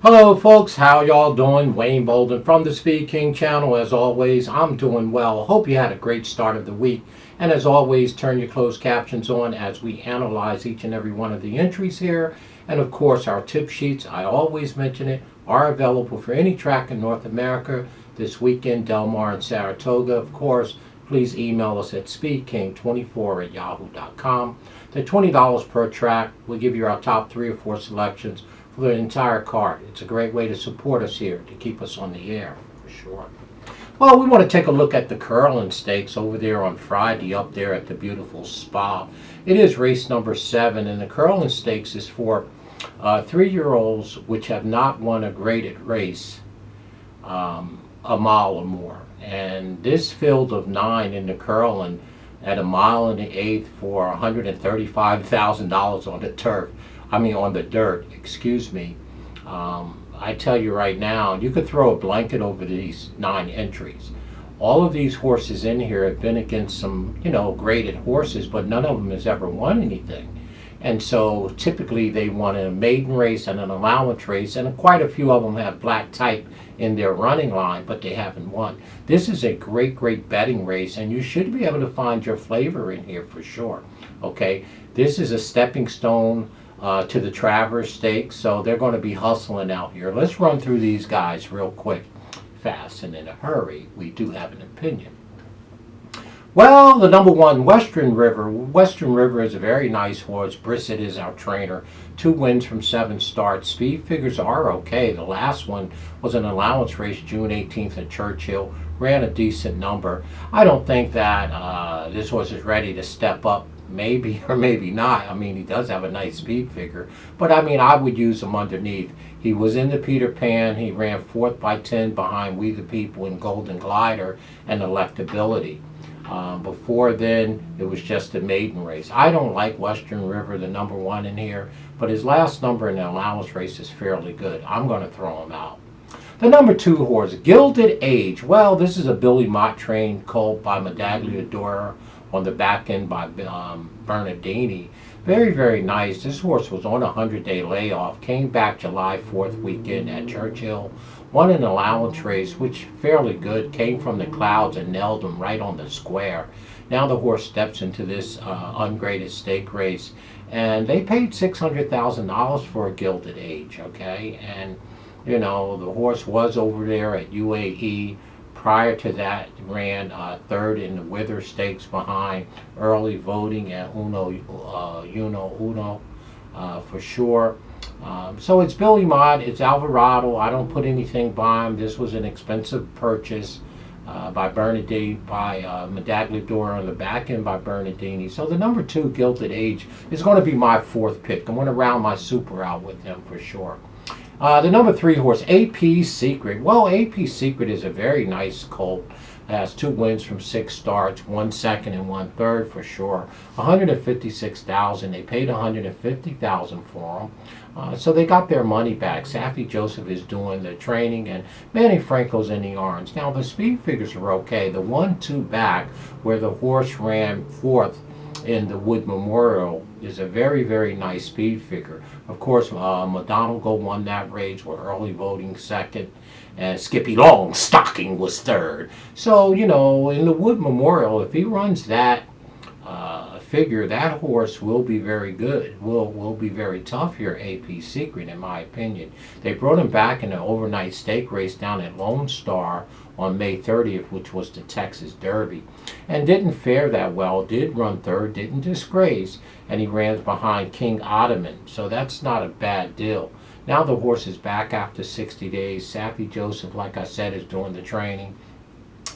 Hello folks, how y'all doing? Wayne Bolden from the SpeedKing channel. As always, I'm doing well. Hope you had a great start of the week. And as always, turn your closed captions on as we analyze each and every one of the entries here. And of course, our tip sheets, I always mention it, are available for any track in North America this weekend, Del Mar and Saratoga. Of course, please email us at speedking24@yahoo.com. The $20 per track will give you our top 3 or 4 selections for the entire card. It's a great way to support us here, to keep us on the air, for sure. Well, we want to take a look at the Curling Stakes over there on Friday up there at the beautiful Spa. It is race number 7, and the Curling Stakes is for 3-year-olds which have not won a graded race a mile or more. And this field of 9 in the Curling at a mile and an eighth for $135,000 on the turf. On the dirt, excuse me. I tell you right now, you could throw a blanket over these 9 entries. All of these horses in here have been against some, graded horses, but none of them has ever won anything. And so typically they won a maiden race and an allowance race, and quite a few of them have black type in their running line, but they haven't won. This is a great betting race, and you should be able to find your flavor in here for sure. Okay, this is a stepping stone to the Travers Stakes, so they're going to be hustling out here. Let's run through these guys real quick, fast, and in a hurry. We do have an opinion. Well, the number 1, Western River. Western River is a very nice horse. Brissett is our trainer. 2 wins from 7 starts. Speed figures are okay. The last one was an allowance race, June 18th at Churchill. Ran a decent number. I don't think that this horse is ready to step up. Maybe or maybe not. He does have a nice speed figure. But, I would use him underneath. He was in the Peter Pan. He ran 4th by 10 behind We the People in Golden Glider and Electability. Before then, it was just a maiden race. I don't like Western River, the number 1 in here. But his last number in the allowance race is fairly good. I'm going to throw him out. The number 2 horse, Gilded Age. Well, this is a Billy Mott trained colt by Medagliadora, on the back end by Bernardini. Very nice. This horse was on a 100-day layoff, came back July 4th weekend at Churchill, won an allowance race, which fairly good, came from the clouds and nailed him right on the square. Now the horse steps into this ungraded stake race, and they paid $600,000 for a Gilded Age, okay? And, the horse was over there at UAE. Prior to that, ran 3rd in the Wither Stakes behind Early Voting and Uno for sure. So it's Billy Mott, it's Alvarado. I don't put anything by him. This was an expensive purchase by Bernardini, by Medagliadora on the back end by Bernardini. So the number 2, Gilded Age, is going to be my 4th pick. I'm going to round my super out with him for sure. The number 3 horse, AP Secret. Well, AP Secret is a very nice colt. Has 2 wins from 6 starts, 1 second and 1 third for sure. $156,000. They paid $150,000 for him. So they got their money back. Saffie Joseph is doing the training, and Manny Franco's in the orange. Now the speed figures are okay. The 1-2 back, where the horse ran 4th in the Wood Memorial, is a very nice speed figure. Of course, McDonald won that race with Early Voting 2nd, and Skippy Longstocking was 3rd. So, in the Wood Memorial, if he runs that figure, that horse will be very good. Will be very tough here, AP Secret, in my opinion. They brought him back in an overnight stake race down at Lone Star on May 30th, which was the Texas Derby, and didn't fare that well. Did run 3rd, didn't disgrace, and he ran behind King Ottoman, so that's not a bad deal. Now the horse is back after 60 days. Saffie Joseph, like I said, is doing the training.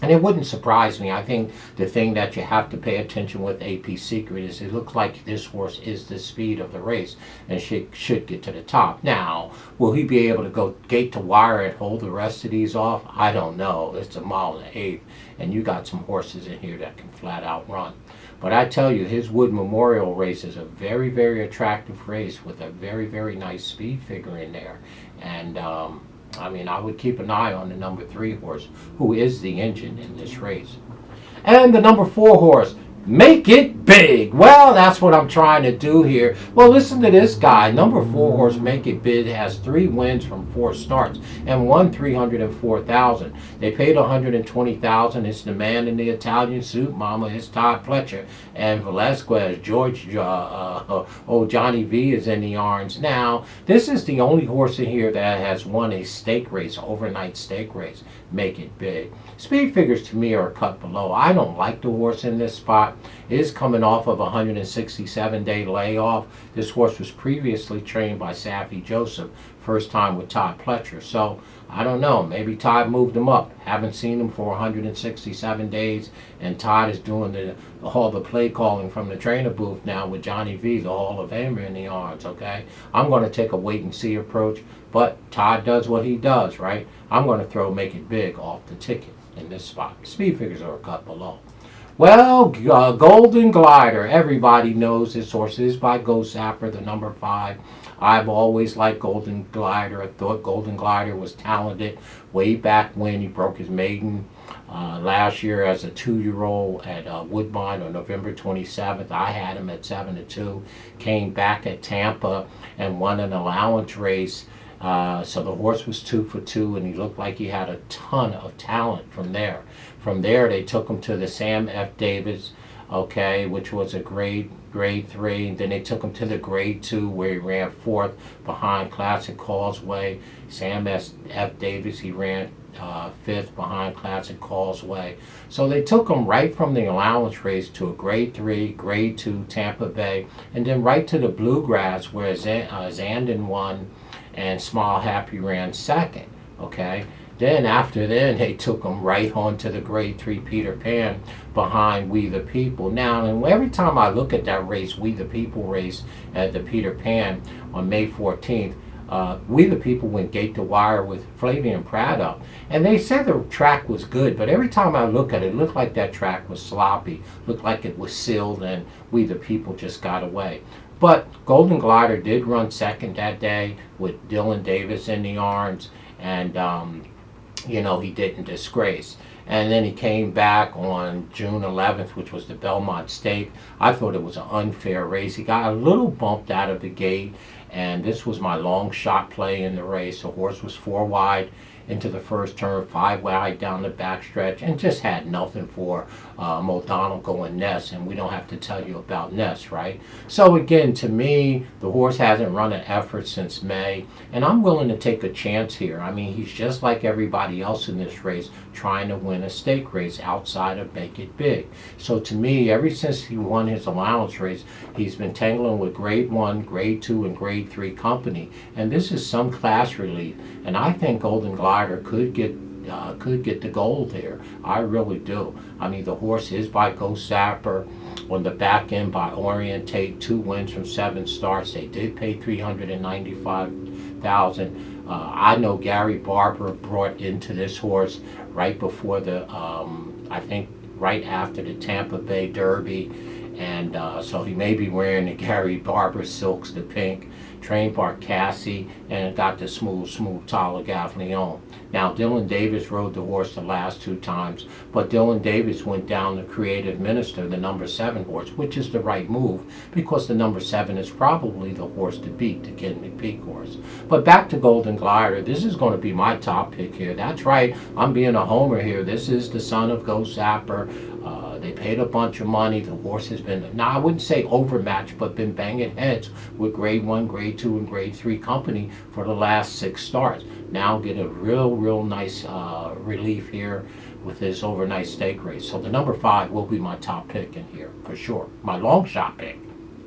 And it wouldn't surprise me. I think the thing that you have to pay attention with AP Secret is it looks like this horse is the speed of the race and should get to the top. Now, will he be able to go gate to wire and hold the rest of these off? I don't know. It's a mile and an eighth, and you got some horses in here that can flat out run. But I tell you, his Wood Memorial race is a very attractive race with a very nice speed figure in there. And I would keep an eye on the number 3 horse, who is the engine in this race. And the number 4 horse, Make it big. Well, that's what I'm trying to do here. Well, listen to this guy. Number 4 horse, Make It Big, has 3 wins from 4 starts and won 304,000. They paid 120,000. It's the man in the Italian suit, Mama. It's Todd Pletcher and Velasquez. Johnny V is in the orange. Now, this is the only horse in here that has won a stake race, overnight stake race. Make It Big. Speed figures to me are cut below. I don't like the horse in this spot. It is coming off of a 167-day layoff. This horse was previously trained by Saffy Joseph, first time with Todd Pletcher. So I don't know. Maybe Todd moved him up. Haven't seen him for 167 days, and Todd is doing all the play calling from the trainer booth now with Johnny V, the Hall of Famer in the yards. Okay, I'm going to take a wait and see approach, but Todd does what he does, right? I'm going to throw Make It Big off the ticket in this spot. Speed figures are cut below. Well, Golden Glider. Everybody knows this horse is by Ghostzapper, the number 5. I've always liked Golden Glider. I thought Golden Glider was talented way back when he broke his maiden last year as a 2-year-old at Woodbine on November 27th. I had him at 7-2. Came back at Tampa and won an allowance race. So the horse was 2 for 2, and he looked like he had a ton of talent from there. From there, they took him to the Sam F. Davis, okay, which was a grade 3. Then they took him to the grade 2, where he ran 4th behind Classic Causeway. Sam F. Davis, he ran 5th behind Classic Causeway. So they took him right from the allowance race to a grade 3, grade 2 Tampa Bay, and then right to the Bluegrass, where Zandon won and Small Happy ran 2nd, okay? Then after then, they took him right on to the grade 3 Peter Pan behind We the People. Now, and every time I look at that race, We the People race at the Peter Pan on May 14th, We the People went gate to wire with Flavian Prado. And they said the track was good, but every time I look at it, it looked like that track was sloppy. Looked like it was sealed and We the People just got away. But Golden Glider did run 2nd that day with Dylan Davis in the arms, and you know, he didn't disgrace. And then he came back on June 11th, which was the Belmont Stake. I thought it was an unfair race. He got a little bumped out of the gate, and this was my long shot play in the race. The horse was 4 wide into the first turn, 5 wide down the backstretch, and just had nothing for O'Donnell going Ness, and we don't have to tell you about Ness, right? So again, to me, the horse hasn't run an effort since May, and I'm willing to take a chance here. I mean, he's just like everybody else in this race, trying to win a stake race outside of Make It Big. So to me, ever since he won his allowance race, he's been tangling with grade 1, grade 2, and grade 3 company, and this is some class relief, and I think Golden Glider could get the gold there. I really do. I mean, the horse is by Ghostzapper, on the back end by Orientate, 2 wins from 7 starts. They did pay $395,000. I know Gary Barber brought into this horse right before the, I think right after the Tampa Bay Derby, and so he may be wearing the Gary Barber silks, the pink, trained by Cassie, and it got the smooth Talagaffleon. Now, Dylan Davis rode the horse the last 2 times, but Dylan Davis went down the Creative Minister, the number 7 horse, which is the right move, because the number 7 is probably the horse to beat, the Ken McPeak horse. But back to Golden Glider, this is going to be my top pick here. That's right, I'm being a homer here. This is the son of Ghostzapper. They paid a bunch of money. The horse has been, now I wouldn't say overmatched, but been banging heads with grade 1, grade 2, and grade 3 company for the last 6 starts. Now get a real nice relief here with this overnight stake race. So the number 5 will be my top pick in here, for sure. My long shot pick,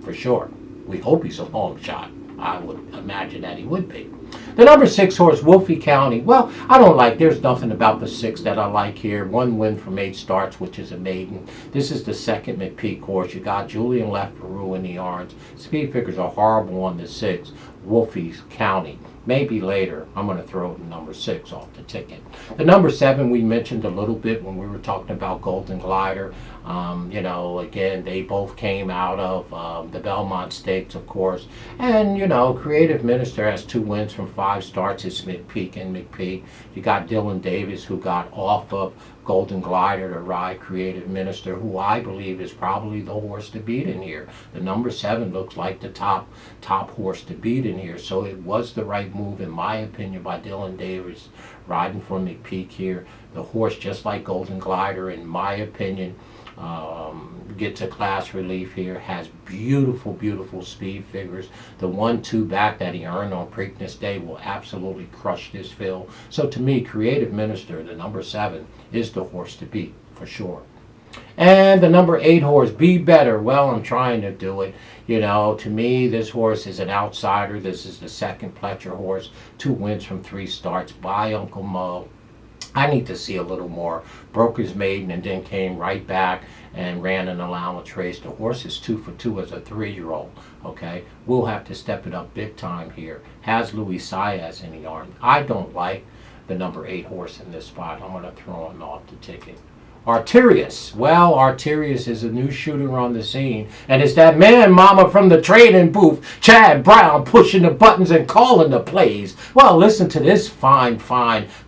for sure. We hope he's a long shot. I would imagine that he would be. The number 6 horse, Wolfie County. Well, I don't like, there's nothing about the 6 that I like here. 1 win from 8 starts, which is a maiden. This is the 2nd McPeak horse. You got Julian Left-Peru in the yards. Speed figures are horrible on the 6. Wolfie County. Maybe later, I'm going to throw the number 6 off the ticket. The number 7 we mentioned a little bit when we were talking about Golden Glider. You know, again, they both came out of the Belmont Stakes, of course. And, you know, Creative Minister has 2 wins from 5 starts. It's McPeak and McPeak. You got Dylan Davis, who got off of Golden Glider to ride Creative Minister, who I believe is probably the horse to beat in here. The number 7 looks like the top horse to beat in here. So it was the right move, in my opinion, by Dylan Davis, riding for McPeak here. The horse, just like Golden Glider, in my opinion, gets a class relief here, has beautiful, beautiful speed figures. The 1-2 back that he earned on Preakness Day will absolutely crush this field. So to me, Creative Minister, the number 7, is the horse to beat for sure. And the number 8 horse, Be Better. Well, I'm trying to do it. You know, to me, this horse is an outsider. This is the second Pletcher horse, 2 wins from 3 starts by Uncle Mo. I need to see a little more. Broke his maiden and then came right back and ran an allowance race. The horse is 2 for 2 as a 3-year-old. Okay, we'll have to step it up big time here. Has Luis Saez in the arm. I don't like the number 8 horse in this spot. I'm going to throw him off the ticket. Arterious. Well, Arterious is a new shooter on the scene, and it's that man mama from the training booth, Chad Brown, pushing the buttons and calling the plays. Well, listen to this fine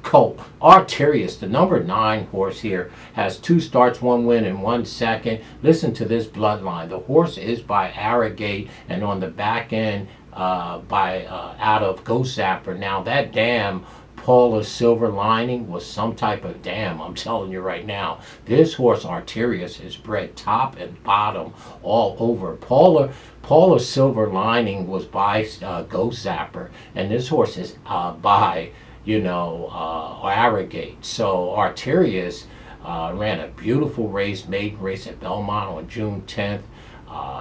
colt. Arterious, the number 9 horse here, has 2 starts, 1 win, and 1 second. Listen to this bloodline. The horse is by Arrogate, and on the back end out of Ghostzapper. Now that dam, Paula's Silver Lining, was some type of dam, I'm telling you right now. This horse, Arterious, is bred top and bottom all over. Paula's Silver Lining was by Ghostzapper, and this horse is by, Arrogate. So Arterious ran a beautiful race, maiden race at Belmont on June 10th.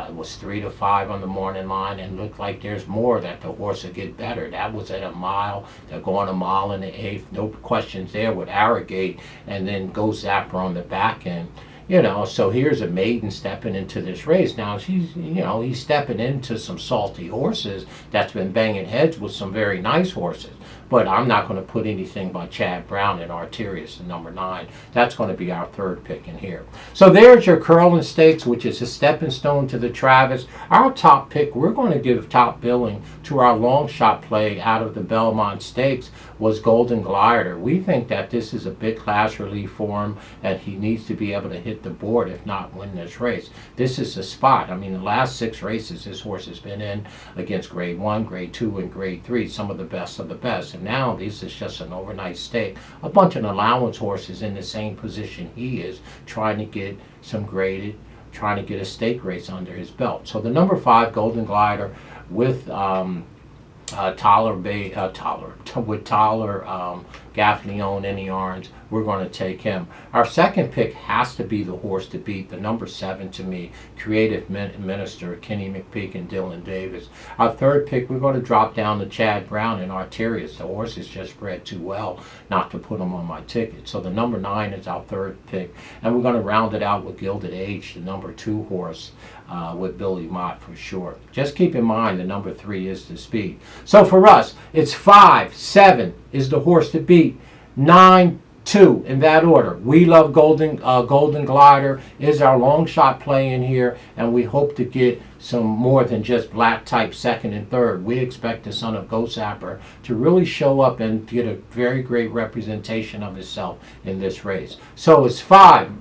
It was 3 to 5 on the morning line, and looked like there's more that the horse will get better. That was at a mile. They're going a mile in the 8th. No questions there with Arrogate, and then Ghostzapper on the back end. So here's a maiden stepping into this race. Now he's stepping into some salty horses that's been banging heads with some very nice horses. But I'm not going to put anything by Chad Brown and Arterious in number 9. That's going to be our 3rd pick in here. So there's your Curlin Stakes, which is a stepping stone to the Travis. Our top pick, we're going to give top billing to our long shot play out of the Belmont Stakes, was Golden Glider. We think that this is a big class relief for him, and he needs to be able to hit the board, if not win this race. This is the spot. I mean, the last 6 races this horse has been in against grade 1, grade 2, and grade 3, some of the best of the best. And now this is just an overnight stake. A bunch of allowance horses in the same position he is, trying to get some graded, trying to get a stake race under his belt. So the number 5 Golden Glider with Tyler Gaffney in the orange, we're going to take him. Our second pick has to be the horse to beat, the number 7 to me, Creative Minister, Kenny McPeak and Dylan Davis. Our third pick, we're going to drop down to Chad Brown and Arterious. The horse is just bred too well not to put him on my ticket. So the number 9 is our third pick, and we're going to round it out with Gilded Age, the number 2 horse, with Billy Mott for sure. Just keep in mind the number 3 is the speed. So for us, it's 5, 7 is the horse to beat, 9, 2 in that order. We love Golden Glider is our long shot play in here, and we hope to get some more than just black type second and third. We expect the son of Ghostzapper to really show up and get a very great representation of himself in this race. So it's 5,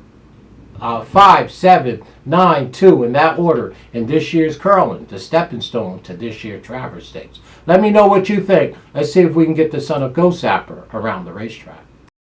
7, 9, 2 in that order in this year's Curlin, the stepping stone to this year's Travers Stakes. Let me know what you think. Let's see if we can get the son of Ghostzapper around the racetrack.